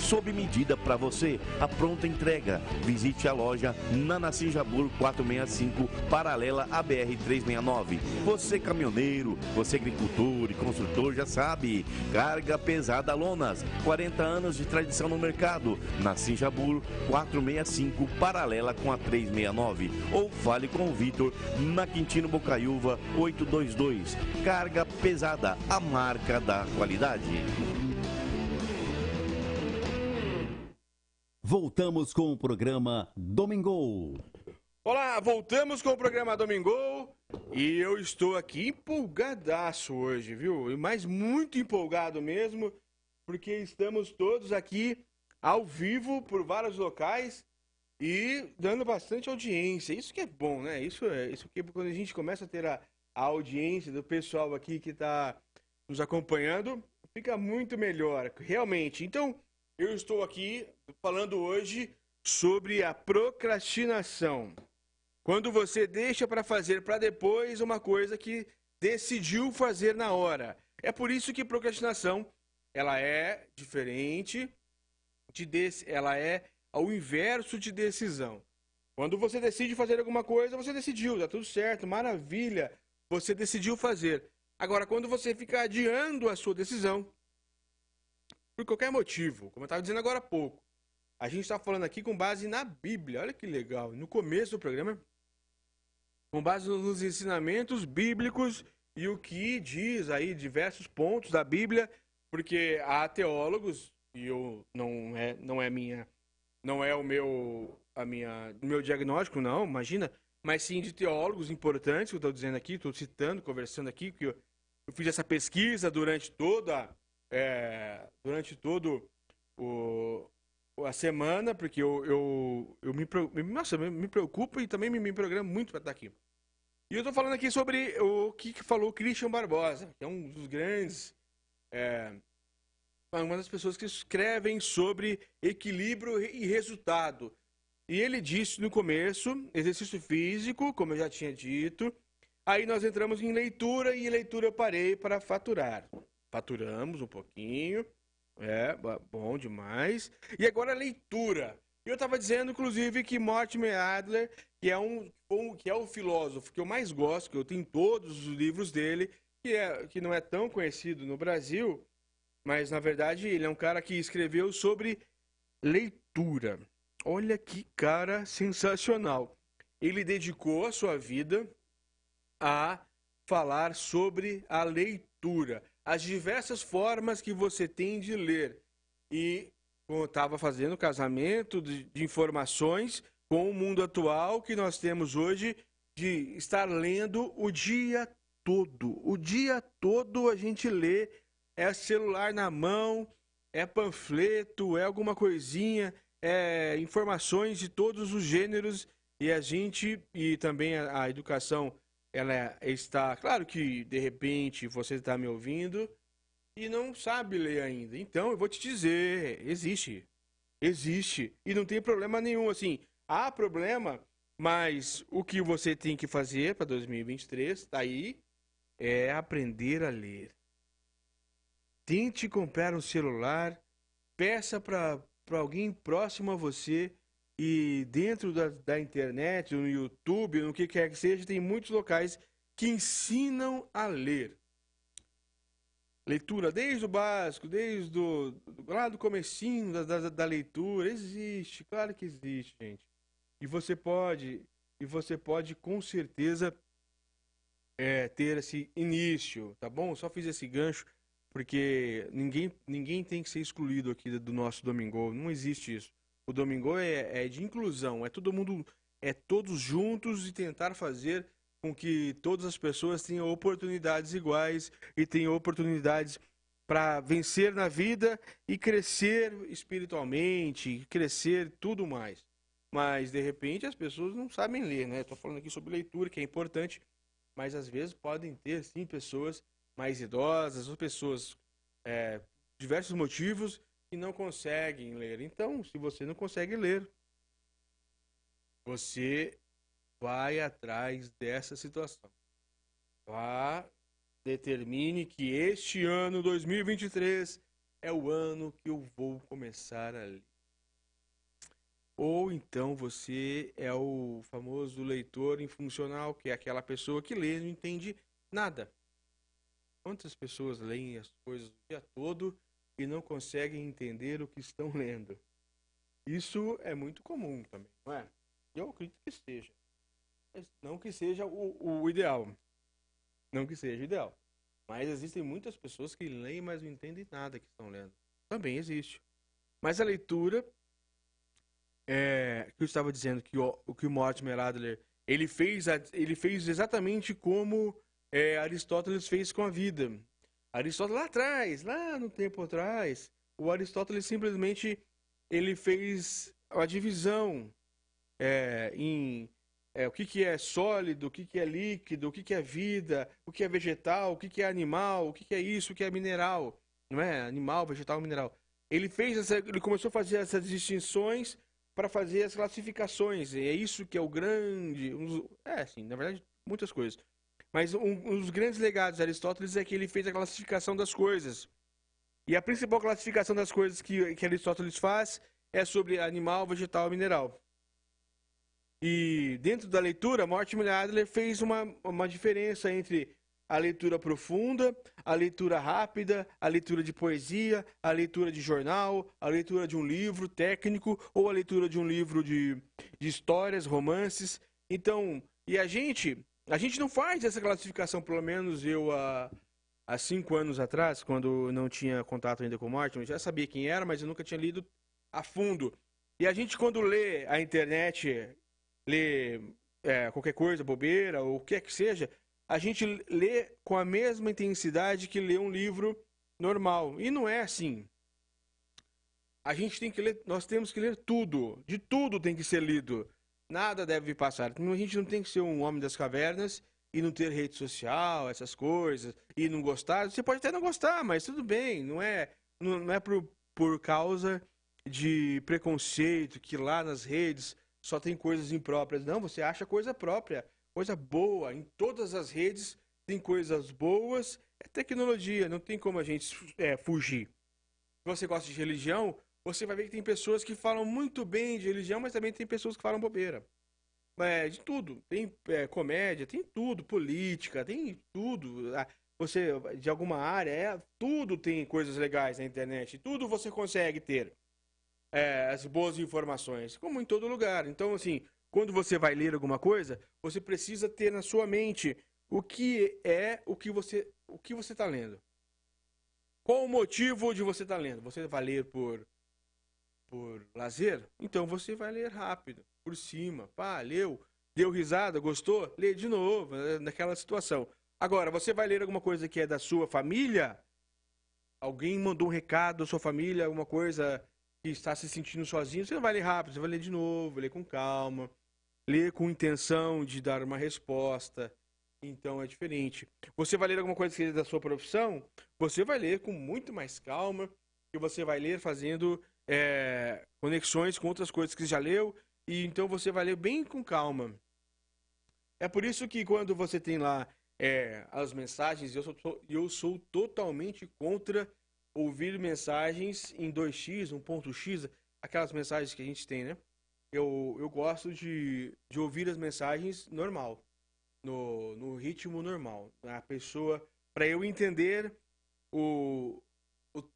sob medida para você. A pronta entrega. Visite a loja na Nassim Jabur 465, paralela à BR-369. Você caminhoneiro, você agricultor e construtor já sabe. Carga pesada Lonas, 40 anos de tradição no mercado. Nassim Jabur 465, paralela com a 369. Ou fale com o Vitor na Quintino Bocaiúva 822. Carga pesada, a marca da qualidade. Voltamos com o programa Domingol. Olá, voltamos com o programa Domingol e eu estou aqui empolgadaço hoje, viu? Mas muito empolgado mesmo, porque estamos todos aqui ao vivo por vários locais e dando bastante audiência. Isso que é bom, né? Isso que quando a gente começa a ter a audiência do pessoal aqui que está nos acompanhando, fica muito melhor, realmente. Então, eu estou aqui falando hoje sobre a procrastinação. Quando você deixa para fazer para depois uma coisa que decidiu fazer na hora. É por isso que procrastinação, ela é diferente ela é ao inverso de decisão. Quando você decide fazer alguma coisa, você decidiu, tá tudo certo, maravilha, você decidiu fazer. Agora, quando você fica adiando a sua decisão, por qualquer motivo, como eu estava dizendo agora há pouco, a gente está falando aqui com base na Bíblia, olha que legal, no começo do programa, com base nos ensinamentos bíblicos e o que diz aí diversos pontos da Bíblia, porque há teólogos, e eu não é o meu diagnóstico, não, imagina, mas sim de teólogos importantes, que eu estou dizendo aqui, estou citando, conversando aqui, porque eu fiz essa pesquisa durante toda a semana, porque eu me preocupo e também me programo muito para estar aqui. E eu estou falando aqui sobre o que falou Christian Barbosa, que é um dos grandes, uma das pessoas que escrevem sobre equilíbrio e resultado. E ele disse no começo, exercício físico, como eu já tinha dito. Aí nós entramos em leitura, e em leitura eu parei para faturar. Faturamos um pouquinho, bom demais. E agora a leitura. Eu estava dizendo, inclusive, que Mortimer Adler, que é o filósofo que eu mais gosto, que eu tenho todos os livros dele, que não é tão conhecido no Brasil, mas, na verdade, ele é um cara que escreveu sobre leitura. Olha que cara sensacional. Ele dedicou a sua vida a falar sobre a leitura, as diversas formas que você tem de ler. E como eu estava fazendo casamento de informações com o mundo atual que nós temos hoje, de estar lendo o dia todo. O dia todo a gente lê, é celular na mão, é panfleto, é alguma coisinha, é informações de todos os gêneros, e também a educação, ela está, claro que de repente você está me ouvindo e não sabe ler ainda. Então eu vou te dizer, existe, e não tem problema nenhum, assim, há problema, mas o que você tem que fazer para 2023, tá aí, é aprender a ler. Tente comprar um celular, peça para alguém próximo a você, e dentro da internet, no YouTube, no que quer que seja, tem muitos locais que ensinam a ler. Leitura desde o básico, lá do comecinho da leitura, existe, claro que existe, gente. E você pode com certeza ter esse início, tá bom? Eu só fiz esse gancho porque ninguém tem que ser excluído aqui do nosso Domingol, não existe isso. O Domingol é de inclusão, é todo mundo, é todos juntos e tentar fazer com que todas as pessoas tenham oportunidades iguais e tenham oportunidades para vencer na vida e crescer espiritualmente, crescer tudo mais. Mas, de repente, as pessoas não sabem ler, né? Estou falando aqui sobre leitura, que é importante, mas às vezes podem ter, sim, pessoas mais idosas ou pessoas, diversos motivos, que não conseguem ler. Então, se você não consegue ler, você vai atrás dessa situação. Determine que este ano 2023 é o ano que eu vou começar a ler. Ou então você é o famoso leitor infuncional, que é aquela pessoa que lê e não entende nada. Quantas pessoas leem as coisas o dia todo e não conseguem entender o que estão lendo? Isso é muito comum também, não é? Eu acredito que seja. Mas não que seja o ideal. Não que seja o ideal. Mas existem muitas pessoas que leem, mas não entendem nada que estão lendo. Também existe. Mas a leitura, que eu estava dizendo que o Mortimer Adler, ele fez exatamente como Aristóteles fez com a vida. Aristóteles lá atrás, lá no tempo atrás, o Aristóteles simplesmente ele fez a divisão em o que é sólido, o que é líquido, o que é vida, o que é vegetal, o que é animal, o que é isso, o que é mineral, não é? Animal, vegetal, mineral. Ele começou a fazer essas distinções para fazer as classificações. E é isso que é o grande, sim, na verdade, muitas coisas. Mas um dos grandes legados de Aristóteles é que ele fez a classificação das coisas. E a principal classificação das coisas que Aristóteles faz é sobre animal, vegetal e mineral. E dentro da leitura, Mortimer Adler fez uma diferença entre a leitura profunda, a leitura rápida, a leitura de poesia, a leitura de jornal, a leitura de um livro técnico ou a leitura de um livro de histórias, romances. Então, e a gente não faz essa classificação, pelo menos eu há 5 anos atrás, quando não tinha contato ainda com o Mortimer, eu já sabia quem era, mas eu nunca tinha lido a fundo. E a gente, quando lê a internet, lê qualquer coisa, bobeira, ou o que é que seja, a gente lê com a mesma intensidade que lê um livro normal. E não é assim. A gente tem que ler, nós temos que ler tudo. De tudo tem que ser lido. Nada deve passar. A gente não tem que ser um homem das cavernas e não ter rede social, essas coisas, e não gostar. Você pode até não gostar, mas tudo bem. Não é por causa de preconceito que lá nas redes só tem coisas impróprias. Não, você acha coisa própria, coisa boa. Em todas as redes tem coisas boas. É tecnologia, não tem como a gente fugir. Se você gosta de religião, você vai ver que tem pessoas que falam muito bem de religião, mas também tem pessoas que falam bobeira. De tudo. Tem comédia, tem tudo. Política, tem tudo. Você, de alguma área, tudo tem coisas legais na internet. Tudo você consegue ter. As boas informações, como em todo lugar. Então, assim, quando você vai ler alguma coisa, você precisa ter na sua mente o que você está lendo. Qual o motivo de você estar lendo? Você vai ler por lazer? Então você vai ler rápido, por cima. Pá, leu, deu risada, gostou? Lê de novo, naquela situação. Agora, você vai ler alguma coisa que é da sua família? Alguém mandou um recado da sua família, alguma coisa que está se sentindo sozinho, você não vai ler rápido, você vai ler de novo, ler com calma, ler com intenção de dar uma resposta. Então é diferente. Você vai ler alguma coisa que é da sua profissão, você vai ler com muito mais calma, que você vai ler fazendo conexões com outras coisas que você já leu, e então você vai ler bem com calma. É por isso que quando você tem lá as mensagens, eu sou totalmente contra ouvir mensagens em 2x, 1.x, aquelas mensagens que a gente tem, né? Eu gosto de ouvir as mensagens normal, no ritmo normal. A pessoa, para eu entender o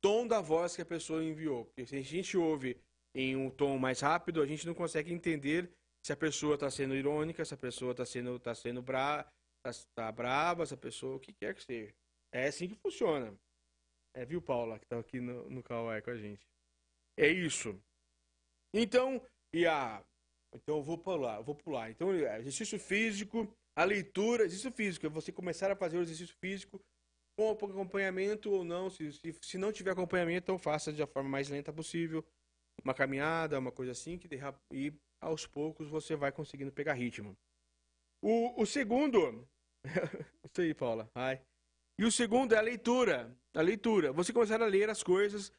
tom da voz que a pessoa enviou. Porque se a gente ouve em um tom mais rápido, a gente não consegue entender se a pessoa está sendo irônica, se a pessoa está sendo brava, se a pessoa, o que quer que seja. É assim que funciona. Viu, Paula, que tá aqui no Kawaii com a gente. É isso. Então, então eu vou pular. Então, exercício físico, a leitura, exercício físico, é você começar a fazer o exercício físico com acompanhamento ou não. Se não tiver acompanhamento, então faça da forma mais lenta possível. Uma caminhada, uma coisa assim, e aos poucos você vai conseguindo pegar ritmo. O segundo... Isso aí, Paula. Ai. E o segundo é a leitura. A leitura. Você começar a ler as coisas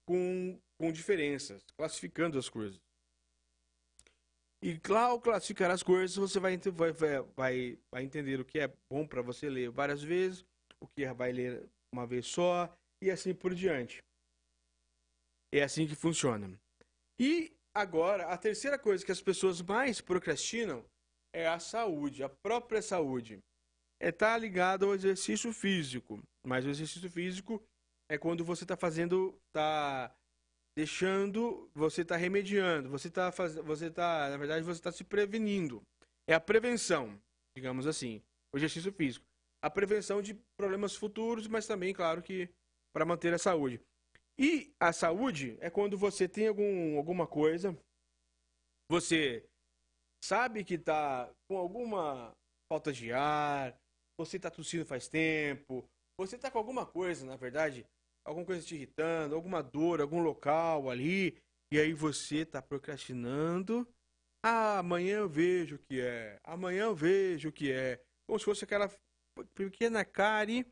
com diferenças, classificando as coisas. E ao classificar as coisas, você vai entender o que é bom para você ler várias vezes, o que vai ler uma vez só, e assim por diante. É assim que funciona. E agora, a terceira coisa que as pessoas mais procrastinam é a saúde, a própria saúde. Tá ligado ao exercício físico. Mas o exercício físico é quando você está fazendo, está deixando, você está remediando, na verdade, você está se prevenindo. É a prevenção, digamos assim, o exercício físico. A prevenção de problemas futuros, mas também, claro que para manter a saúde. E a saúde é quando você tem alguma coisa, você sabe que está com alguma falta de ar, você está tossindo faz tempo, você está com alguma coisa, na verdade, alguma coisa te irritando, alguma dor, algum local ali, e aí você está procrastinando. Ah, amanhã eu vejo o que é, amanhã eu vejo o que é. Como se fosse aquela pequena cárie,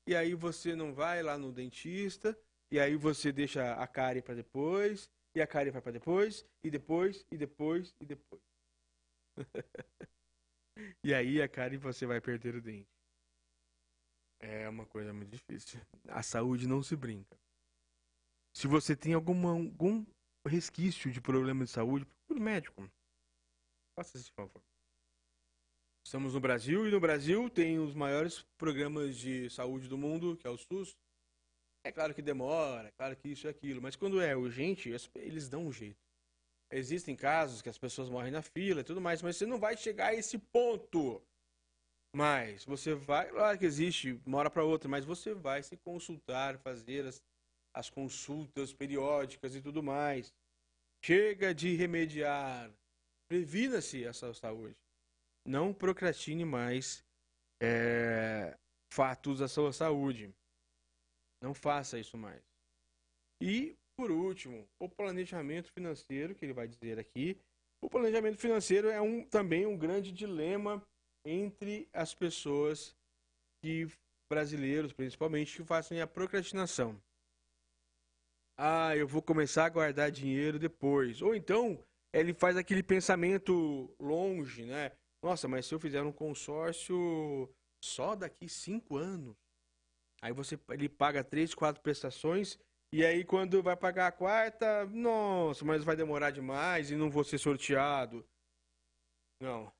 e aí você não vai lá no dentista, e aí você deixa a cárie para depois, e a cárie vai para depois, e depois, e depois, e depois. E aí a cárie você vai perder o dente. É uma coisa muito difícil. A saúde não se brinca. Se você tem algum resquício de problema de saúde, procure um médico. Faça esse favor. Estamos no Brasil e no Brasil tem os maiores programas de saúde do mundo, que é o SUS. É claro que demora, é claro que isso e aquilo, mas quando é urgente, eles dão um jeito. Existem casos que as pessoas morrem na fila e tudo mais, mas você não vai chegar a esse ponto. Mas você vai, claro que existe, uma hora para outra, mas você vai se consultar, fazer as consultas periódicas e tudo mais. Chega de remediar. Previna-se a sua saúde. Não procrastine mais fatos da sua saúde. Não faça isso mais. E, por último, o planejamento financeiro, que ele vai dizer aqui. O planejamento financeiro é também um grande dilema entre as pessoas brasileiros, principalmente, que fazem a procrastinação. Ah, eu vou começar a guardar dinheiro depois. Ou então, ele faz aquele pensamento longe, né? Nossa, mas se eu fizer um consórcio só daqui 5 anos, aí ele paga 3, 4 prestações, e aí quando vai pagar a quarta, nossa, mas vai demorar demais e não vou ser sorteado. Não.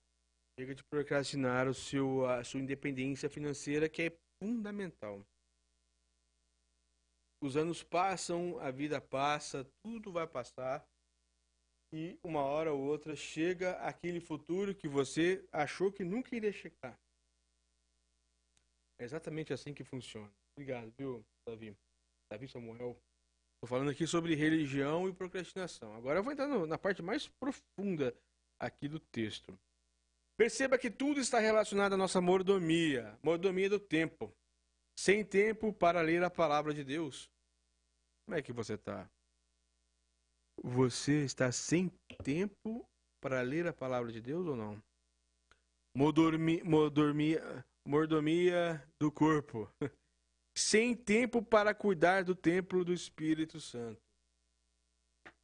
Chega de procrastinar a sua independência financeira, que é fundamental. Os anos passam, a vida passa, tudo vai passar. E uma hora ou outra chega aquele futuro que você achou que nunca iria chegar. É exatamente assim que funciona. Obrigado, viu, Davi? Davi Samuel. Estou falando aqui sobre religião e procrastinação. Agora eu vou entrar na parte mais profunda aqui do texto. Perceba que tudo está relacionado à nossa mordomia. Mordomia do tempo. Sem tempo para ler a palavra de Deus. Como é que você está? Você está sem tempo para ler a palavra de Deus ou não? Mordomia do corpo. Sem tempo para cuidar do templo do Espírito Santo.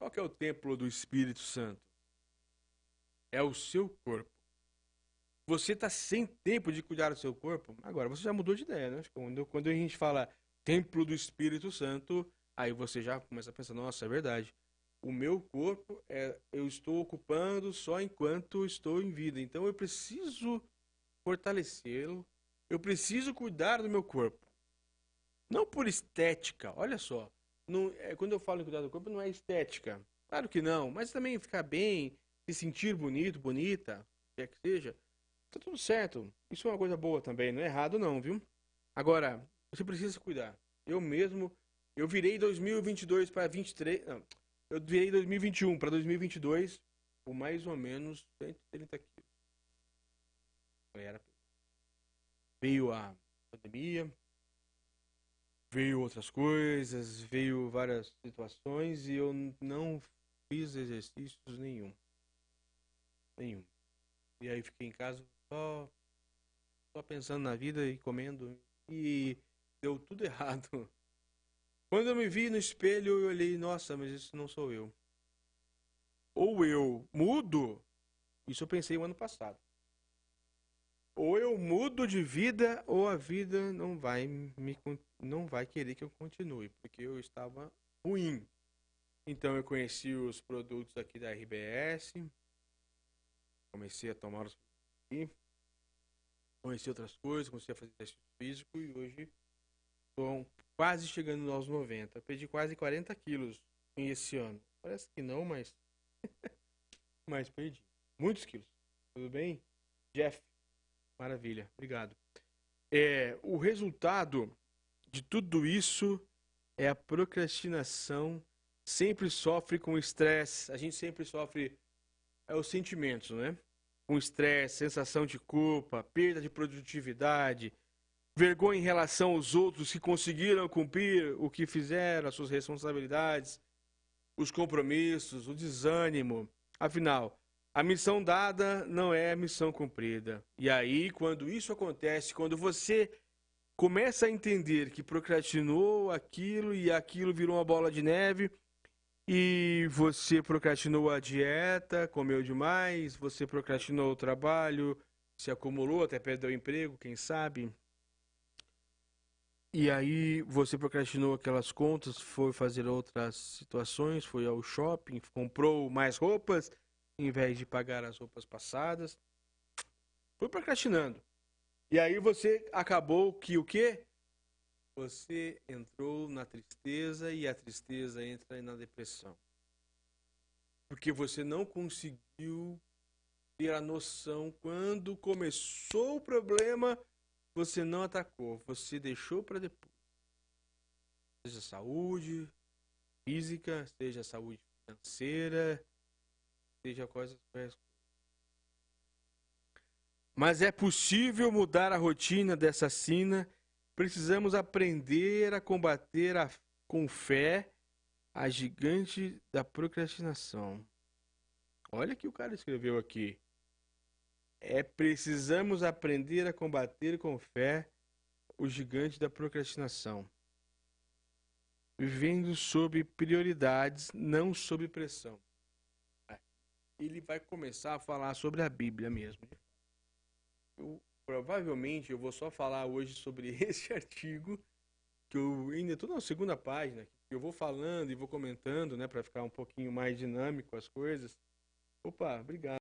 Qual que é o templo do Espírito Santo? É o seu corpo. Você está sem tempo de cuidar do seu corpo? Agora, você já mudou de ideia, né? Quando a gente fala templo do Espírito Santo, aí você já começa a pensar, nossa, é verdade. O meu corpo, eu estou ocupando só enquanto estou em vida. Então, eu preciso fortalecê-lo. Eu preciso cuidar do meu corpo. Não por estética, olha só. Não, quando eu falo em cuidar do corpo, não é estética. Claro que não, mas também ficar bem, se sentir bonito, bonita, quer que seja. Tá tudo certo. Isso é uma coisa boa também, não é errado não, viu? Agora, você precisa cuidar. Eu virei 2022 para 23, não, eu virei 2021 para 2022 com mais ou menos 130 quilos. Veio a pandemia, veio outras coisas, veio várias situações e eu não fiz exercícios nenhum. E aí fiquei em casa só pensando na vida e comendo. E deu tudo errado. Quando eu me vi no espelho, eu olhei, nossa, mas isso não sou eu. Ou eu mudo, isso eu pensei o ano passado. Ou eu mudo de vida, ou a vida não vai querer que eu continue, porque eu estava ruim. Então eu conheci os produtos aqui da RBS, comecei a tomar os aqui, conheci outras coisas, comecei a fazer exercício físico e hoje estou quase chegando aos 90. Eu perdi quase 40 quilos esse ano. Parece que não, mas perdi. Muitos quilos. Tudo bem? Jeff, maravilha. Obrigado. O resultado de tudo isso é a procrastinação. Sempre sofre com estresse. A gente sempre sofre os sentimentos, né? Com estresse, sensação de culpa, perda de produtividade, vergonha em relação aos outros que conseguiram cumprir o que fizeram, as suas responsabilidades, os compromissos, o desânimo. Afinal, a missão dada não é a missão cumprida. E aí, quando isso acontece, quando você começa a entender que procrastinou aquilo e aquilo virou uma bola de neve, e você procrastinou a dieta, comeu demais, você procrastinou o trabalho, se acumulou, até perdeu o emprego, quem sabe. E aí você procrastinou aquelas contas, foi fazer outras situações, foi ao shopping, comprou mais roupas, em vez de pagar as roupas passadas. Foi procrastinando. E aí você acabou que o quê? Você entrou na tristeza e a tristeza entra na depressão. Porque você não conseguiu ter a noção quando começou o problema, você não atacou, você deixou para depois. Seja saúde física, seja saúde financeira, seja coisas. Mas é possível mudar a rotina dessa sina. Precisamos aprender a combater com fé a gigante da procrastinação. Olha o que o cara escreveu aqui. Precisamos aprender a combater com fé o gigante da procrastinação. Vivendo sob prioridades, não sob pressão. Ele vai começar a falar sobre a Bíblia mesmo. Provavelmente eu vou só falar hoje sobre esse artigo, que eu ainda estou na segunda página, que eu vou falando e vou comentando, né, para ficar um pouquinho mais dinâmico as coisas. Opa, obrigado.